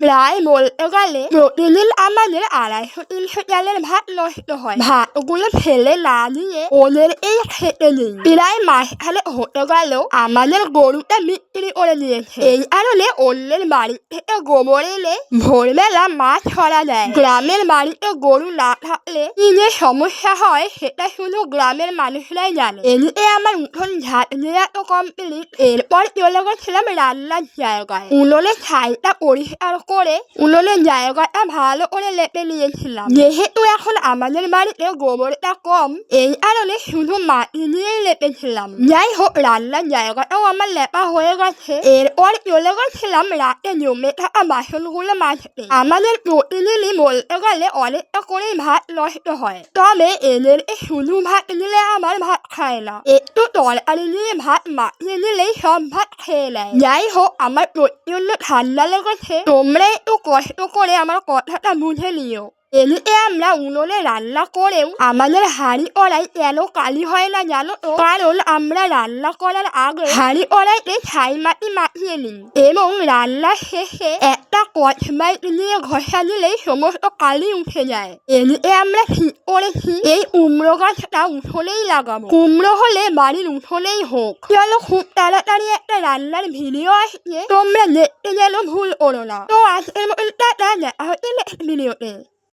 প্রায় বলতে গেলে প্রতিদিন আমাদের 250-300 চালের ভাত নষ্ট হয়। ভাতগুলো ফেলে না দিয়ে ওদের এই খেতে দিই। প্রায় মাসখানেক হতে গেল আমাদের গরুটা বিক্রি করে দিয়েছে। এই কারণে অন্যের বাড়ি থেকে গোবর এনে ভোরবেলা মাছ ছড়া দেয়। গ্রামের বাড়িতে গরু না থাকলে কি যে সমস্যা হয় সেটা শুধু গ্রামের মানুষরাই জানে। এদিকে আমার উঠোন ঝাঁট দেওয়া তো কমপ্লিট। এরপর চলে গেছিলাম রান্নার জায়গায়। উনুনের ছাইটা পরিষ্কার করে উনুনের জায়গাটা ভালো করে লেপে নিয়েছিলাম। যেহেতু এখন আমাদের বাড়িতে গোবরটা কম, এই কারণে শুধু মাটি দিয়েই লেপেছিলাম। যাই হোক, রান্নার জায়গাটাও আমার লেপা হয়ে গেছে। এরপর চলে গেছিলাম রাতে জমে থাকা বাসনগুলো মাজতে। আমাদের প্রতিদিনই বলতে গেলে অনেকটা করেই ভাত নষ্ট হয়, তবে এদেরকে শুধু ভাত দিলে আমার ভাত খায় না, একটু তরকারি দিয়ে ভাত মাখিয়ে দিলেই সব ভাত খেয়ে নেয়। যাই হোক, আমার প্রচন্ড ঠান্ডা লেগেছে, তোমরা একটু কষ্ট করে আমার কথাটা বুঝে নিও। এদিকে আমরা উনুনে রান্না করেও আমাদের হাঁড়ি কড়াই কেন কালি হয় না জানো তো? কারণ আমরা রান্না করার আগে হাঁড়ি কড়াইতে ছাই মাটি মাখিয়ে নিই এবং রান্নার শেষে একটা কচবাইট দিয়ে ঘষা দিলেই সমস্ত কালি উঠে যায়। এদিকে আমরা ঠিক করেছি এই কুমড়ো গাছটা উঠোনেই লাগাবো। কুমড়ো হলে বাড়ির উঠোনেই হোক। চলো, খুব তাড়াতাড়ি একটা রান্নার ভিডিও আসছে, তোমরা দেখতে যেন ভুল করো না। তো আজকের মতো টাটা, দেখা হচ্ছে নেক্সট ভিডিওতে।